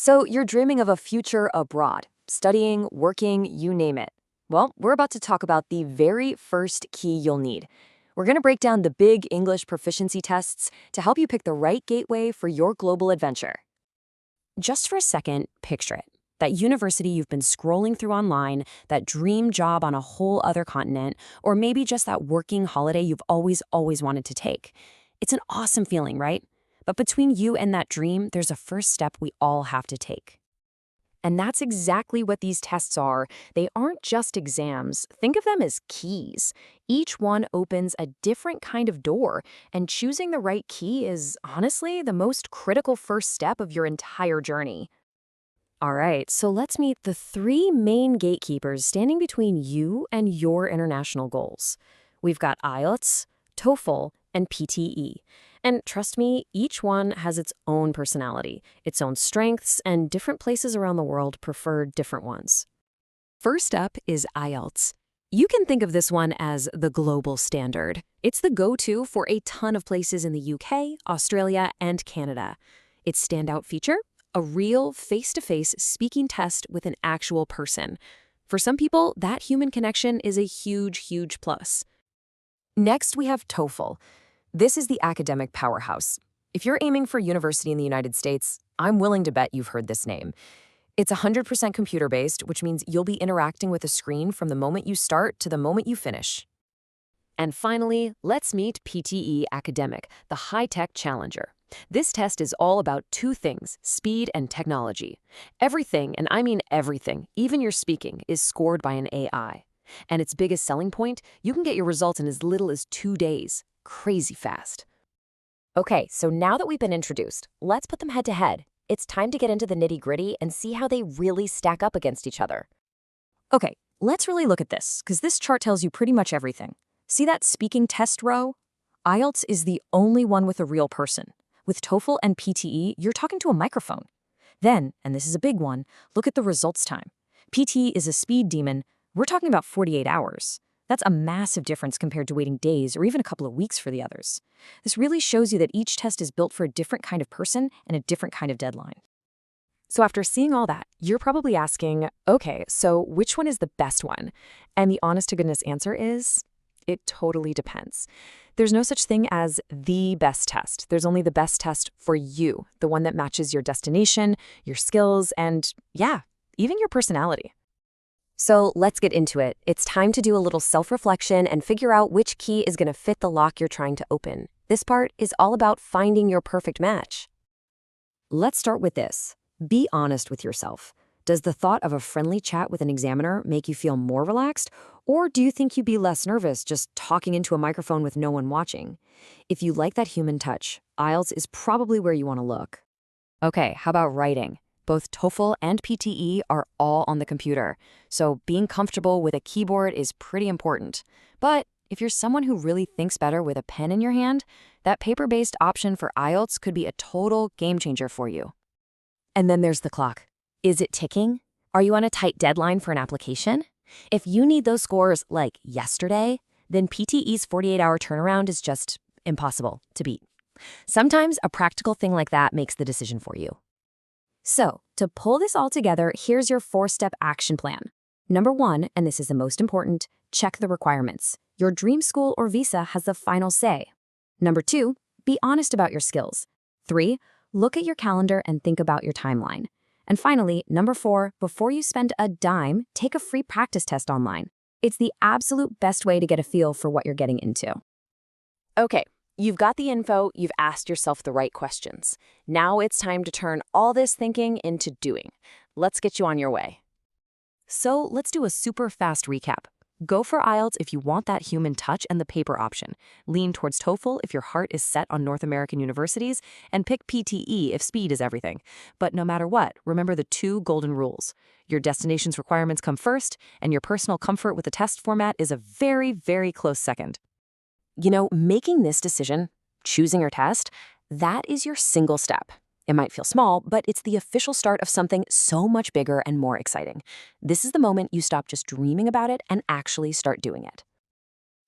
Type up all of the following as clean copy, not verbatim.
So you're dreaming of a future abroad, studying, working, you name it. Well, we're about to talk about the very first key you'll need. We're going to break down the big English proficiency tests to help you pick the right gateway for your global adventure. Just for a second, picture it. That university you've been scrolling through online, that dream job on a whole other continent, or maybe just that working holiday you've always wanted to take. It's an awesome feeling, right? But between you and that dream, there's a first step we all have to take. And that's exactly what these tests are. They aren't just exams. Think of them as keys. Each one opens a different kind of door, and choosing the right key is honestly the most critical first step of your entire journey. All right, so let's meet the three main gatekeepers standing between you and your international goals. We've got IELTS, TOEFL, and PTE. And trust me, each one has its own personality, its own strengths, and different places around the world prefer different ones. First up is IELTS. You can think of this one as the global standard. It's the go-to for a ton of places in the UK, Australia, and Canada. Its standout feature? A real face-to-face speaking test with an actual person. For some people, that human connection is a huge plus. Next, we have TOEFL. This is the academic powerhouse. If you're aiming for university in the United States, I'm willing to bet you've heard this name. It's 100% computer-based, which means you'll be interacting with a screen from the moment you start to the moment you finish. And finally, let's meet PTE Academic, the high-tech challenger. This test is all about two things, speed and technology. Everything, and I mean everything, even your speaking, is scored by an AI. And its biggest selling point, you can get your results in as little as 2 days. Crazy fast. Okay, so now that we've been introduced, let's put them head to head. It's time to get into the nitty-gritty and see how they really stack up against each other. Okay, let's really look at this, because this chart tells you pretty much everything. See that speaking test row? IELTS is the only one with a real person. With TOEFL and PTE, you're talking to a microphone. Then, and this is a big one, look at the results time. PTE is a speed demon. We're talking about 48 hours. That's a massive difference compared to waiting days or even a couple of weeks for the others. This really shows you that each test is built for a different kind of person and a different kind of deadline. So after seeing all that, you're probably asking, okay, so which one is the best one? And the honest-to-goodness answer is, it totally depends. There's no such thing as the best test. There's only the best test for you, the one that matches your destination, your skills, and yeah, even your personality. So let's get into it. It's time to do a little self-reflection and figure out which key is going to fit the lock you're trying to open. This part is all about finding your perfect match. Let's start with this. Be honest with yourself. Does the thought of a friendly chat with an examiner make you feel more relaxed? Or do you think you'd be less nervous just talking into a microphone with no one watching? If you like that human touch, IELTS is probably where you want to look. Okay, how about writing? Both TOEFL and PTE are all on the computer, so being comfortable with a keyboard is pretty important. But if you're someone who really thinks better with a pen in your hand, that paper-based option for IELTS could be a total game changer for you. And then there's the clock. Is it ticking? Are you on a tight deadline for an application? If you need those scores like yesterday, then PTE's 48-hour turnaround is just impossible to beat. Sometimes a practical thing like that makes the decision for you. So, to pull this all together, here's your 4-step action plan. Number 1, and this is the most important, check the requirements. Your dream school or visa has the final say. Number 2, be honest about your skills. 3, look at your calendar and think about your timeline. And finally, number 4, before you spend a dime, take a free practice test online. It's the absolute best way to get a feel for what you're getting into. Okay. You've got the info, you've asked yourself the right questions. Now it's time to turn all this thinking into doing. Let's get you on your way. So let's do a super fast recap. Go for IELTS if you want that human touch and the paper option. Lean towards TOEFL if your heart is set on North American universities, and pick PTE if speed is everything. But no matter what, remember the 2 golden rules. Your destination's requirements come first, and your personal comfort with the test format is a very close second. You know, making this decision, choosing your test, that is your single step. It might feel small, but it's the official start of something so much bigger and more exciting. This is the moment you stop just dreaming about it and actually start doing it.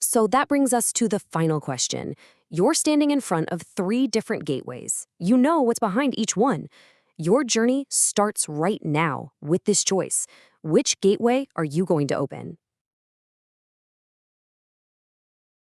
So that brings us to the final question. You're standing in front of 3 different gateways. You know what's behind each one. Your journey starts right now with this choice. Which gateway are you going to open?